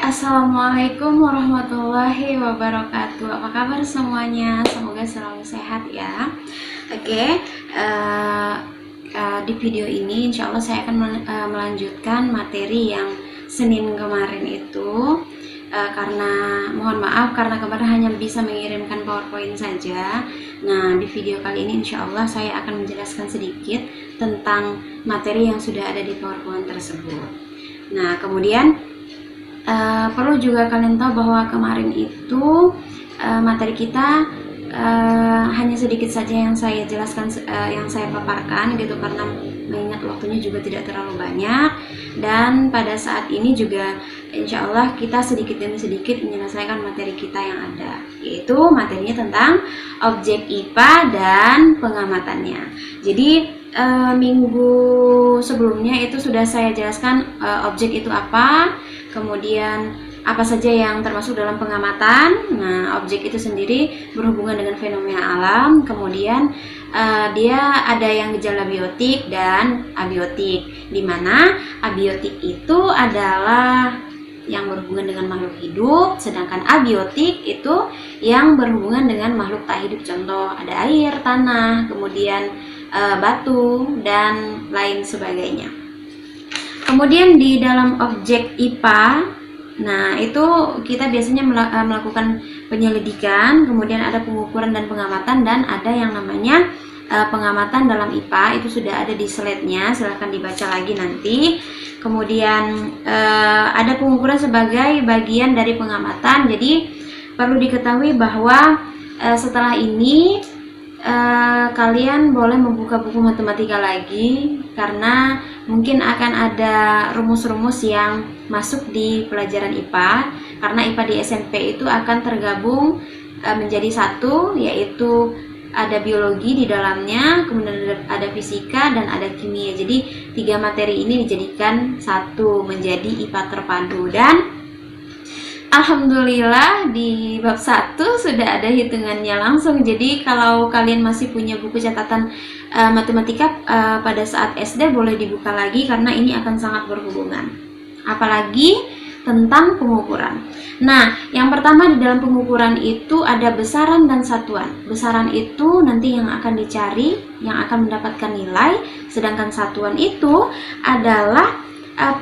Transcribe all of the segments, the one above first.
Assalamualaikum warahmatullahi wabarakatuh. Apa kabar semuanya? Semoga selalu sehat ya. Oke, di video ini insya Allah saya akan melanjutkan materi yang Senin kemarin itu. Karena mohon maaf karena kemarin hanya bisa mengirimkan PowerPoint saja. Nah, di video kali ini insya Allah saya akan menjelaskan sedikit tentang materi yang sudah ada di PowerPoint tersebut. Nah, kemudian perlu juga kalian tahu bahwa kemarin itu materi kita hanya sedikit saja yang saya jelaskan, yang saya paparkan gitu, karena mengingat waktunya juga tidak terlalu banyak. Dan pada saat ini juga insya Allah kita sedikit demi sedikit menyelesaikan materi kita yang ada, yaitu materinya tentang objek IPA dan pengamatannya. Jadi minggu sebelumnya itu sudah saya jelaskan objek itu apa, kemudian apa saja yang termasuk dalam pengamatan. Nah, objek itu sendiri berhubungan dengan fenomena alam, kemudian dia ada yang gejala biotik dan abiotik, di mana abiotik itu adalah yang berhubungan dengan makhluk hidup, sedangkan abiotik itu yang berhubungan dengan makhluk tak hidup. Contoh ada air, tanah, kemudian batu, dan lain sebagainya. Kemudian di dalam objek IPA, nah itu kita biasanya melakukan penyelidikan, kemudian ada pengukuran dan pengamatan, dan ada yang namanya pengamatan dalam IPA. Itu sudah ada di slide-nya, silahkan dibaca lagi nanti. Kemudian ada pengukuran sebagai bagian dari pengamatan. Jadi perlu diketahui bahwa setelah ini kalian boleh membuka buku matematika lagi, karena mungkin akan ada rumus-rumus yang masuk di pelajaran IPA, karena IPA di SMP itu akan tergabung menjadi satu, yaitu ada biologi di dalamnya, kemudian ada fisika dan ada kimia. Jadi 3 materi ini dijadikan satu menjadi IPA terpadu. Dan alhamdulillah di bab 1 sudah ada hitungannya langsung. Jadi kalau kalian masih punya buku catatan matematika pada saat SD, boleh dibuka lagi karena ini akan sangat berhubungan. Apalagi tentang pengukuran. Nah, yang pertama di dalam pengukuran itu ada besaran dan satuan. Besaran itu nanti yang akan dicari, yang akan mendapatkan nilai, sedangkan satuan itu adalah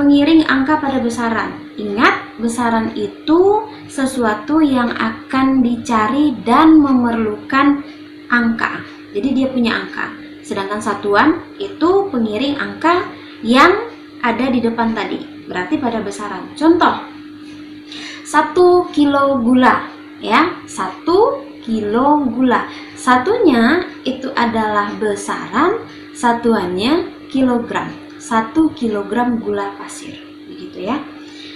pengiring angka pada besaran. Ingat, besaran itu sesuatu yang akan dicari dan memerlukan angka. Jadi dia punya angka. Sedangkan satuan itu pengiring angka yang ada di depan tadi, berarti pada besaran. Contoh, 1 kilo gula ya, 1 kilo gula. Satunya itu adalah besaran, satuannya kilogram. 1 kilogram gula pasir, begitu ya.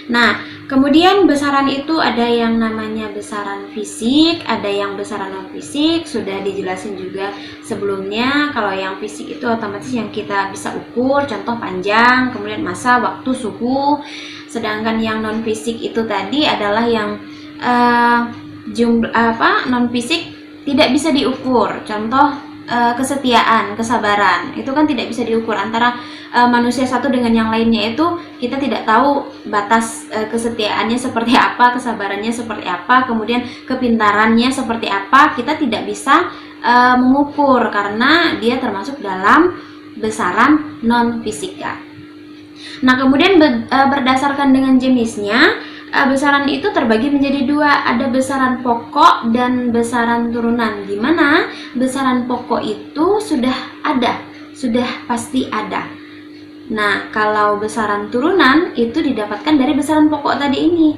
Nah, kemudian besaran itu ada yang namanya besaran fisik, ada yang besaran non fisik, sudah dijelasin juga sebelumnya. Kalau yang fisik itu otomatis yang kita bisa ukur, contoh panjang, kemudian massa, waktu, suhu. Sedangkan yang non fisik itu tadi adalah yang non fisik tidak bisa diukur, contoh kesetiaan, kesabaran, itu kan tidak bisa diukur antara manusia satu dengan yang lainnya. Itu kita tidak tahu batas kesetiaannya seperti apa, kesabarannya seperti apa, kemudian kepintarannya seperti apa, kita tidak bisa mengukur karena dia termasuk dalam besaran non fisika. Nah, kemudian berdasarkan dengan jenisnya, besaran itu terbagi menjadi 2, ada besaran pokok dan besaran turunan. Gimana? Besaran pokok itu sudah ada, sudah pasti ada. Nah, kalau besaran turunan itu didapatkan dari besaran pokok tadi ini.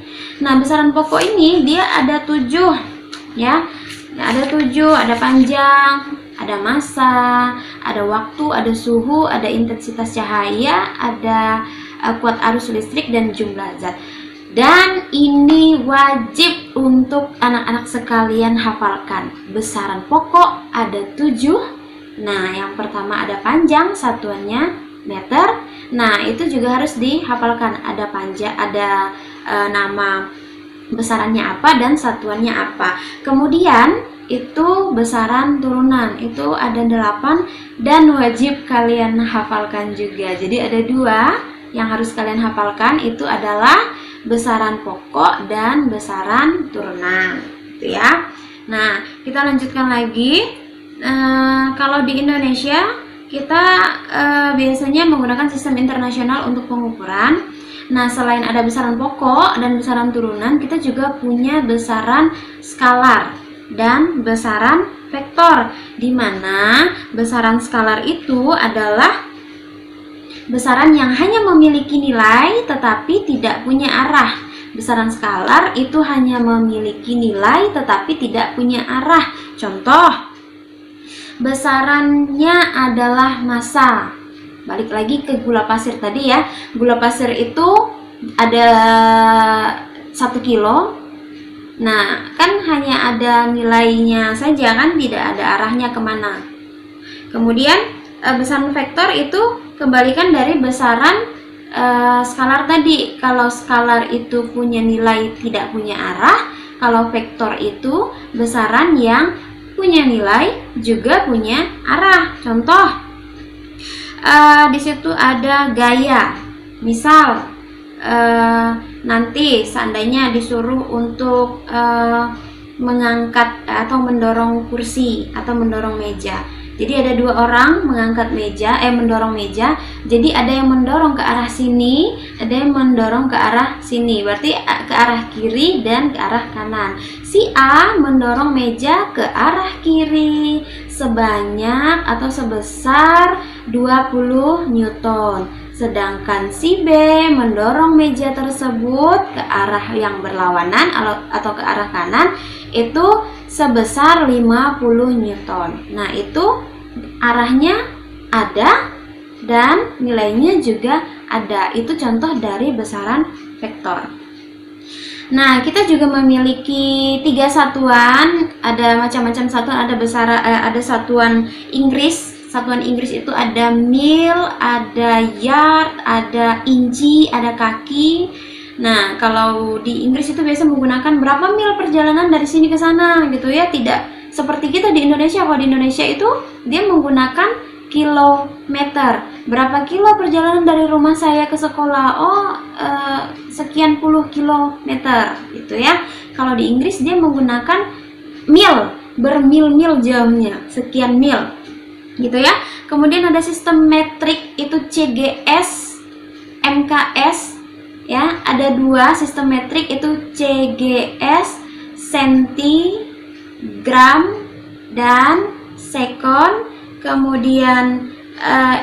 Nah, besaran pokok ini dia ada 7 ya. Ada 7, ada panjang, ada massa, ada waktu, ada suhu, ada intensitas cahaya, ada kuat arus listrik, dan jumlah zat. Dan ini wajib untuk anak-anak sekalian hafalkan. Besaran pokok ada 7. Nah, yang pertama ada panjang, satuannya meter. Nah, itu juga harus dihafalkan. Ada panjang, ada nama besarannya apa dan satuannya apa. Kemudian itu besaran turunan, itu ada 8 dan wajib kalian hafalkan juga. Jadi ada 2 yang harus kalian hafalkan, itu adalah besaran pokok dan besaran turunan, gitu ya. Nah, kita lanjutkan lagi. Kalau di Indonesia kita biasanya menggunakan sistem internasional untuk pengukuran. Nah, selain ada besaran pokok dan besaran turunan, kita juga punya besaran skalar dan besaran vektor, di mana besaran skalar itu adalah besaran yang hanya memiliki nilai tetapi tidak punya arah. Besaran skalar itu hanya memiliki nilai tetapi tidak punya arah. Contoh, besarannya adalah massa. Balik lagi ke gula pasir tadi ya. Gula pasir itu ada 1 kilo. Nah, kan hanya ada nilainya saja kan, tidak ada arahnya kemana. Kemudian besaran vektor itu kembalikan dari besaran skalar tadi. Kalau skalar itu punya nilai tidak punya arah, kalau vektor itu besaran yang punya nilai juga punya arah. Contoh, di situ ada gaya. Misal nanti seandainya disuruh untuk mengangkat atau mendorong kursi atau mendorong meja. Jadi ada 2 orang mendorong meja. Jadi ada yang mendorong ke arah sini, ada yang mendorong ke arah sini. Berarti ke arah kiri dan ke arah kanan. Si A mendorong meja ke arah kiri sebanyak atau sebesar 20 Newton. Sedangkan si B mendorong meja tersebut ke arah yang berlawanan atau ke arah kanan itu sebesar 50 Newton. Nah, itu arahnya ada dan nilainya juga ada. Itu contoh dari besaran vektor. Nah, kita juga memiliki 3 satuan, ada macam-macam satuan, ada satuan Inggris. Satuan Inggris itu ada mil, ada yard, ada inci, ada kaki. Nah, kalau di Inggris itu biasa menggunakan berapa mil perjalanan dari sini ke sana gitu ya. Tidak seperti kita di Indonesia. Kalau di Indonesia itu dia menggunakan kilometer. Berapa kilo perjalanan dari rumah saya ke sekolah? Sekian puluh kilometer gitu ya. Kalau di Inggris dia menggunakan mil, bermil-mil jauhnya, sekian mil gitu ya. Kemudian ada sistem metrik, itu CGS, MKS ya. Ada 2 sistem metrik, itu CGS, sentigram dan sekon. Kemudian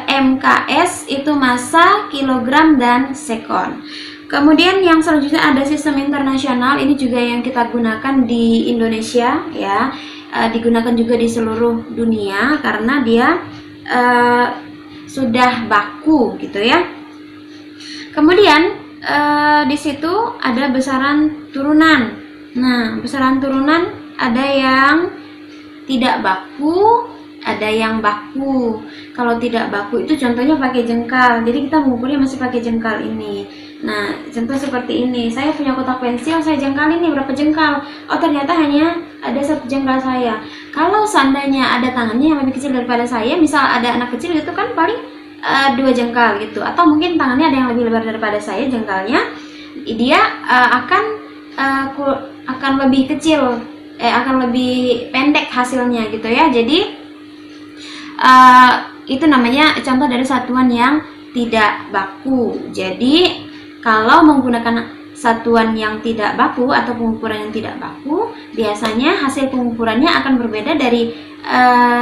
MKS itu massa, kilogram dan sekon. Kemudian yang selanjutnya ada sistem internasional. Ini juga yang kita gunakan di Indonesia ya. Digunakan juga di seluruh dunia karena dia sudah baku gitu ya. Kemudian di situ ada besaran turunan. Nah, besaran turunan ada yang tidak baku, ada yang baku. Kalau tidak baku itu contohnya pakai jengkal. Jadi kita mengukurnya masih pakai jengkal ini. Nah, contoh seperti ini. Saya punya kotak pensil, saya jengkal ini berapa jengkal? Oh, ternyata hanya ada 1 jengkal saya. Kalau seandainya ada tangannya yang lebih kecil daripada saya, misal ada anak kecil itu kan paling 2 jengkal gitu. Atau mungkin tangannya ada yang lebih lebar daripada saya jengkalnya, dia akan lebih kecil, akan lebih pendek hasilnya gitu ya. Jadi itu namanya contoh dari satuan yang tidak baku. Jadi kalau menggunakan satuan yang tidak baku atau pengukuran yang tidak baku, biasanya hasil pengukurannya akan berbeda dari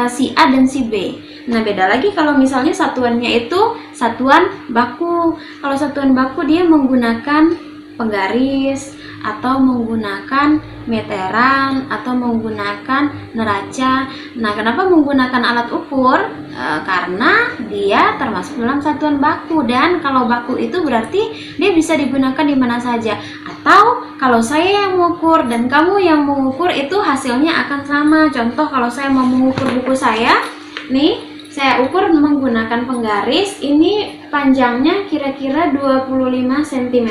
si A dan si B. Nah, beda lagi kalau misalnya satuannya itu satuan baku. Kalau satuan baku dia menggunakan penggaris atau menggunakan meteran atau menggunakan neraca. Nah, kenapa menggunakan alat ukur? Karena dia termasuk dalam satuan baku, dan kalau baku itu berarti dia bisa digunakan di mana saja. Atau kalau saya yang mengukur dan kamu yang mengukur itu hasilnya akan sama. Contoh, kalau saya mau mengukur buku saya, nih saya ukur menggunakan penggaris, ini panjangnya kira-kira 25 cm.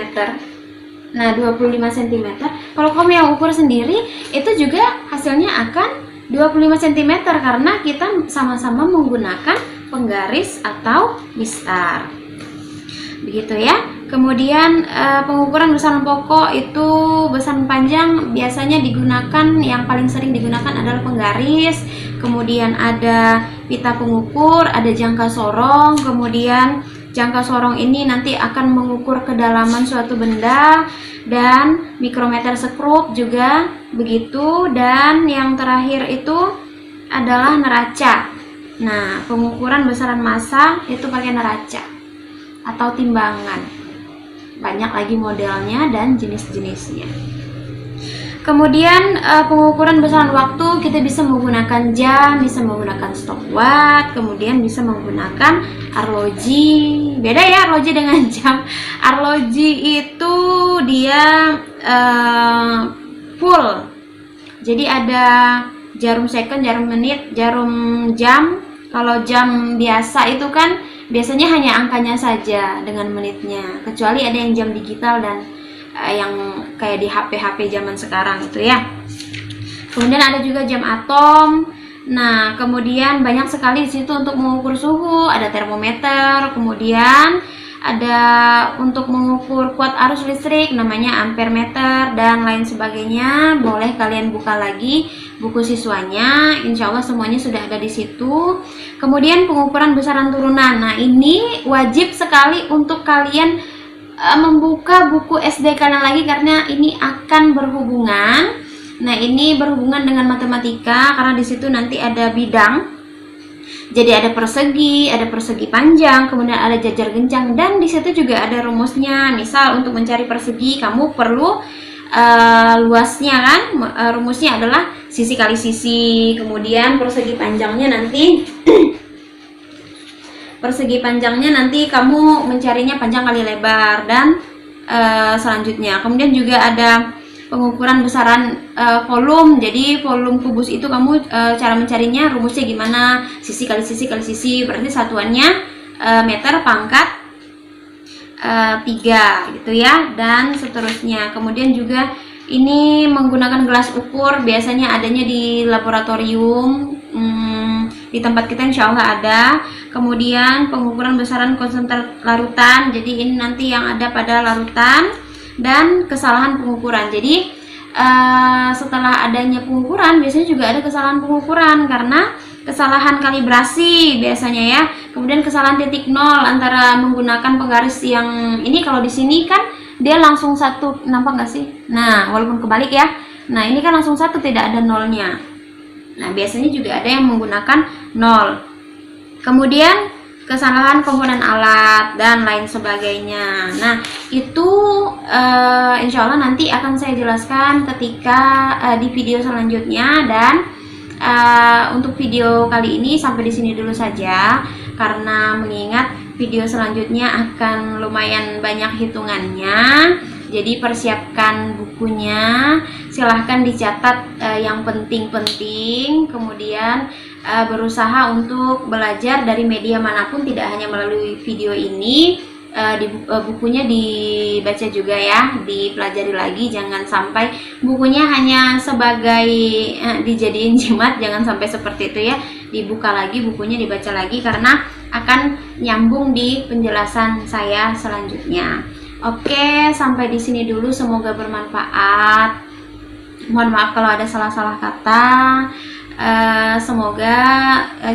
Nah, 25 cm. Kalau kamu yang ukur sendiri, itu juga hasilnya akan 25 cm karena kita sama-sama menggunakan penggaris atau mistar. begitu ya. Kemudian pengukuran besaran pokok itu besaran panjang biasanya digunakan, yang paling sering digunakan adalah penggaris, kemudian ada pita pengukur, ada jangka sorong. Kemudian jangka sorong ini nanti akan mengukur kedalaman suatu benda, dan mikrometer sekrup juga begitu. Dan yang terakhir itu adalah neraca. Nah, pengukuran besaran massa itu pakai neraca atau timbangan. Banyak lagi modelnya dan jenis-jenisnya. Kemudian pengukuran besaran waktu kita bisa menggunakan jam, bisa menggunakan stopwatch, kemudian bisa menggunakan arloji. Beda ya arloji dengan jam. Arloji itu dia full. Jadi ada jarum second, jarum menit, jarum jam. Kalau jam biasa itu kan biasanya hanya angkanya saja dengan menitnya, kecuali ada yang jam digital dan yang kayak di HP-HP zaman sekarang itu ya. Kemudian ada juga jam atom. Nah, kemudian banyak sekali di situ untuk mengukur suhu, ada termometer, kemudian ada untuk mengukur kuat arus listrik namanya ampere meter dan lain sebagainya. Boleh kalian buka lagi buku siswanya, insya Allah semuanya sudah ada di situ. Kemudian pengukuran besaran turunan. Nah, ini wajib sekali untuk kalian membuka buku SD kalian lagi karena ini akan berhubungan. Nah, ini berhubungan dengan matematika karena di situ nanti ada bidang. Jadi ada persegi panjang, kemudian ada jajar gencang, dan di situ juga ada rumusnya. Misal untuk mencari persegi kamu perlu luasnya kan, rumusnya adalah sisi kali sisi. Kemudian persegi panjangnya nanti kamu mencarinya panjang kali lebar dan selanjutnya. Kemudian juga ada pengukuran besaran volume. Jadi volume kubus itu kamu cara mencarinya rumusnya gimana, sisi kali sisi kali sisi, berarti satuannya meter pangkat 3 gitu ya, dan seterusnya. Kemudian juga ini menggunakan gelas ukur, biasanya adanya di laboratorium, di tempat kita insya Allah ada. Kemudian pengukuran besaran konsentrat larutan, jadi ini nanti yang ada pada larutan, dan kesalahan pengukuran. Jadi setelah adanya pengukuran biasanya juga ada kesalahan pengukuran karena kesalahan kalibrasi biasanya ya. Kemudian kesalahan titik nol antara menggunakan penggaris yang ini, kalau di sini kan dia langsung satu, nampak nggak sih? Nah, walaupun kebalik ya. Nah, ini kan langsung satu, tidak ada nolnya. Nah, biasanya juga ada yang menggunakan nol. Kemudian kesalahan komponen alat dan lain sebagainya. Nah, itu insya Allah nanti akan saya jelaskan ketika di video selanjutnya. Dan untuk video kali ini sampai di sini dulu saja, karena mengingat video selanjutnya akan lumayan banyak hitungannya. Jadi persiapkan bukunya, silahkan dicatat yang penting-penting, kemudian berusaha untuk belajar dari media manapun, tidak hanya melalui video ini. Bukunya dibaca juga ya, dipelajari lagi, jangan sampai bukunya hanya sebagai dijadiin jimat, jangan sampai seperti itu ya. Dibuka lagi bukunya, dibaca lagi, karena akan nyambung di penjelasan saya selanjutnya. Oke, sampai di sini dulu, semoga bermanfaat. Mohon maaf kalau ada salah-salah kata. Semoga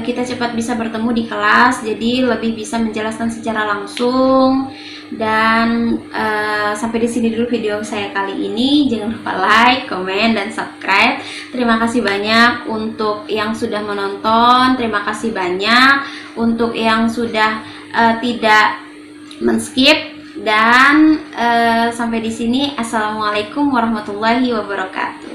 kita cepat bisa bertemu di kelas, jadi lebih bisa menjelaskan secara langsung. Dan sampai di sini dulu video saya kali ini. Jangan lupa like, komen, dan subscribe. Terima kasih banyak untuk yang sudah menonton. Terima kasih banyak untuk yang sudah tidak men-skip. Dan sampai di sini, assalamualaikum warahmatullahi wabarakatuh.